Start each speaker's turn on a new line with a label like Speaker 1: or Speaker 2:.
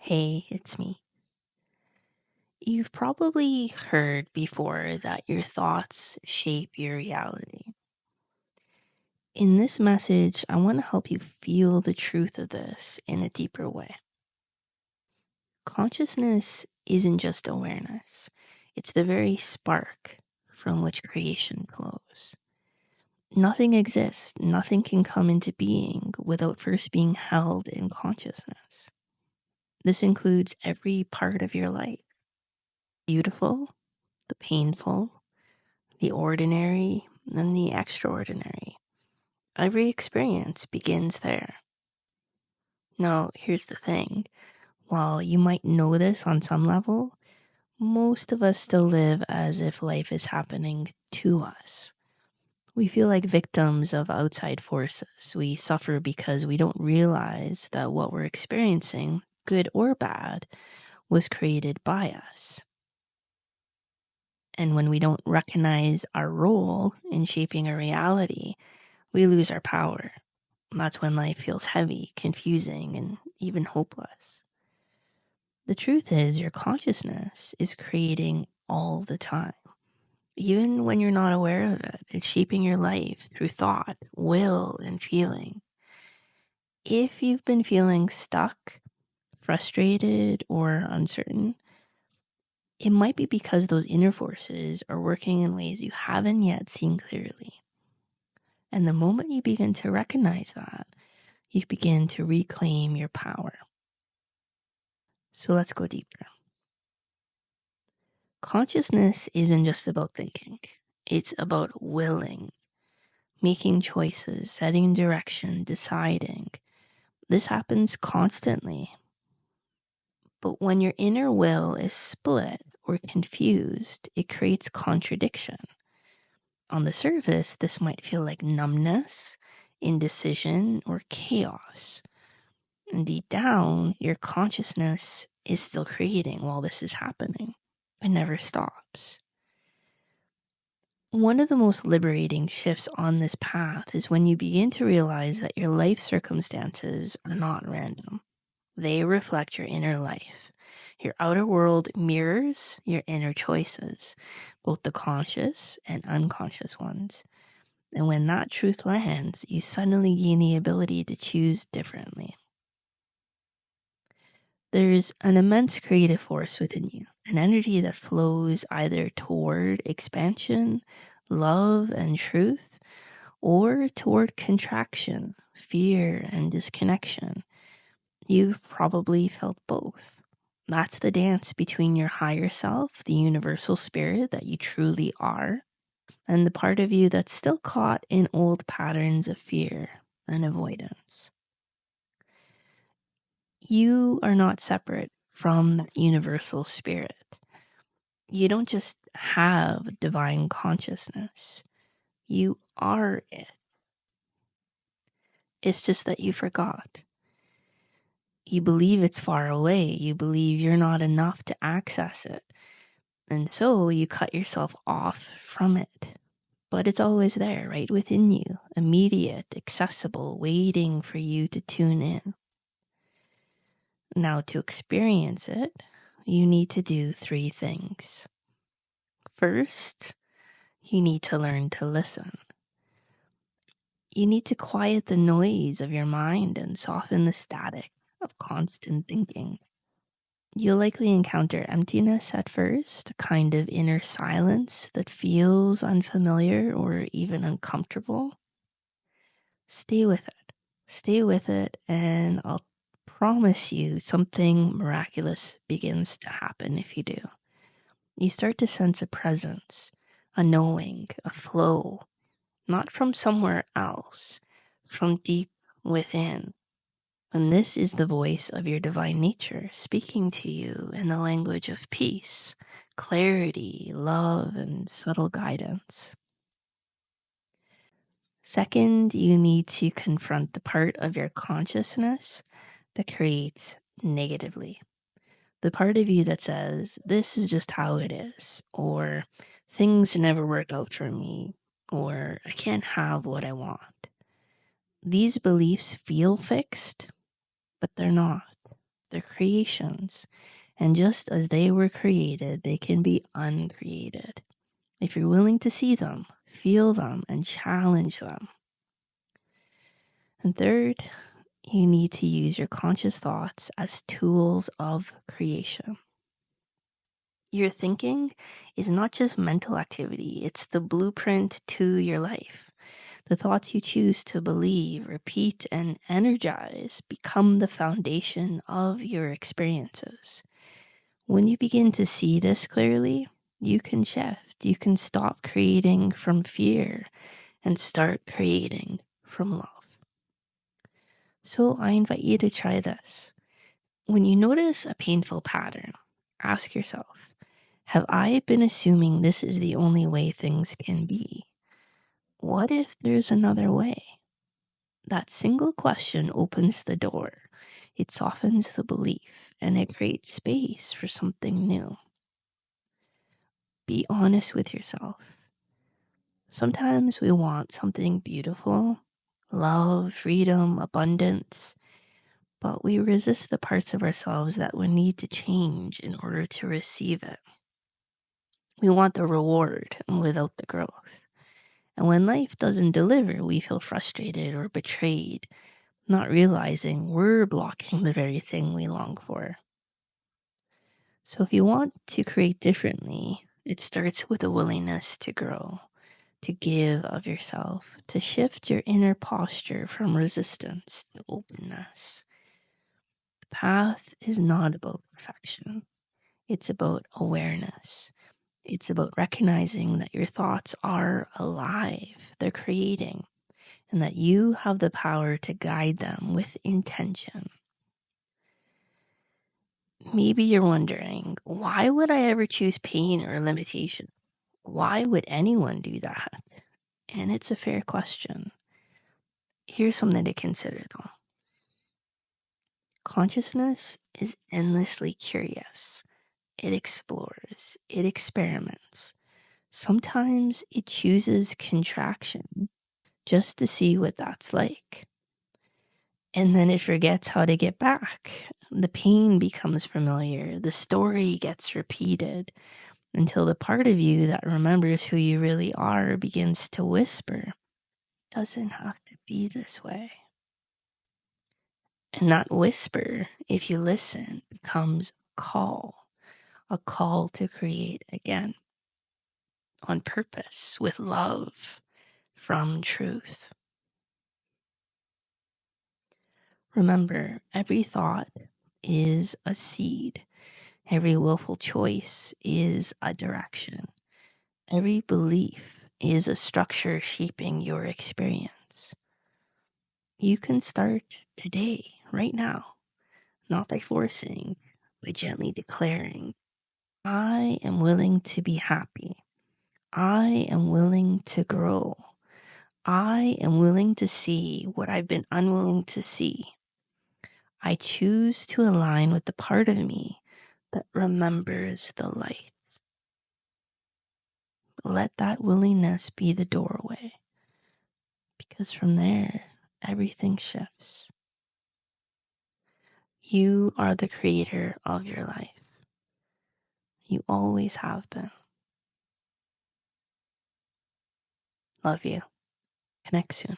Speaker 1: Hey, it's me. You've probably heard before that your thoughts shape your reality. In this message, I want to help you feel the truth of this in a deeper way. Consciousness isn't just awareness, it's the very spark from which creation flows. Nothing exists, nothing can come into being without first being held in consciousness. This includes every part of your life: beautiful, the painful, the ordinary, and the extraordinary. Every experience begins there. Now, here's the thing. While you might know this on some level, most of us still live as if life is happening to us. We feel like victims of outside forces. We suffer because we don't realize that what we're experiencing, good or bad, was created by us. And when we don't recognize our role in shaping our reality, we lose our power. That's when life feels heavy, confusing, and even hopeless. The truth is, your consciousness is creating all the time. Even when you're not aware of it, it's shaping your life through thought, will, and feeling. If you've been feeling stuck, frustrated, or uncertain, it might be because those inner forces are working in ways you haven't yet seen clearly. And the moment you begin to recognize that, you begin to reclaim your power. So let's go deeper. Consciousness isn't just about thinking. It's about willing, making choices, setting direction, deciding. This happens constantly. But when your inner will is split or confused, it creates contradiction. On the surface, this might feel like numbness, indecision, or chaos. And deep down, your consciousness is still creating while this is happening. It never stops. One of the most liberating shifts on this path is when you begin to realize that your life circumstances are not random. They reflect your inner life. Your outer world mirrors your inner choices, both the conscious and unconscious ones. And when that truth lands, you suddenly gain the ability to choose differently. There's an immense creative force within you, an energy that flows either toward expansion, love, and truth, or toward contraction, fear, and disconnection. You've probably felt both. That's the dance between your higher self, the universal spirit that you truly are, and the part of you that's still caught in old patterns of fear and avoidance. You are not separate from that universal spirit. You don't just have divine consciousness. You are it. It's just that you forgot. You believe it's far away. You believe you're not enough to access it. And so you cut yourself off from it. But it's always there, right within you, immediate, accessible, waiting for you to tune in. Now, to experience it, you need to do 3 things. First, you need to learn to listen. You need to quiet the noise of your mind and soften the static of constant thinking. You'll likely encounter emptiness at first, a kind of inner silence that feels unfamiliar or even uncomfortable. Stay with it. Stay with it, and I'll promise you something miraculous begins to happen if you do. You start to sense a presence, a knowing, a flow, not from somewhere else, from deep within. And this is the voice of your divine nature speaking to you in the language of peace, clarity, love, and subtle guidance. Second, you need to confront the part of your consciousness that creates negatively. The part of you that says, this is just how it is, or things never work out for me, or I can't have what I want. These beliefs feel fixed, but they're not. They're creations. And just as they were created, they can be uncreated. If you're willing to see them, feel them, and challenge them. And third, you need to use your conscious thoughts as tools of creation. Your thinking is not just mental activity, it's the blueprint to your life. The thoughts you choose to believe, repeat, and energize become the foundation of your experiences. When you begin to see this clearly, you can shift. You can stop creating from fear and start creating from love. So I invite you to try this. When you notice a painful pattern, ask yourself, have I been assuming this is the only way things can be? What if there's another way? That single question opens the door. It softens the belief and it creates space for something new. Be honest with yourself. Sometimes we want something beautiful, love, freedom, abundance, but we resist the parts of ourselves that would need to change in order to receive it. We want the reward without the growth. And when life doesn't deliver, we feel frustrated or betrayed, not realizing we're blocking the very thing we long for. So if you want to create differently, it starts with a willingness to grow, to give of yourself, to shift your inner posture from resistance to openness. The path is not about perfection. It's about awareness. It's about recognizing that your thoughts are alive, they're creating, and that you have the power to guide them with intention. Maybe you're wondering, why would I ever choose pain or limitation? Why would anyone do that? And it's a fair question. Here's something to consider though. Consciousness is endlessly curious. It explores, it experiments. Sometimes it chooses contraction just to see what that's like. And then it forgets how to get back. The pain becomes familiar. The story gets repeated until the part of you that remembers who you really are begins to whisper, it doesn't have to be this way. And that whisper, if you listen, becomes a call to create again, on purpose, with love, from truth. Remember, every thought is a seed. Every willful choice is a direction. Every belief is a structure shaping your experience. You can start today, right now, not by forcing, but gently declaring, I am willing to be happy. I am willing to grow. I am willing to see what I've been unwilling to see. I choose to align with the part of me that remembers the light. Let that willingness be the doorway, because from there, everything shifts. You are the creator of your life. You always have been. Love you. Connect soon.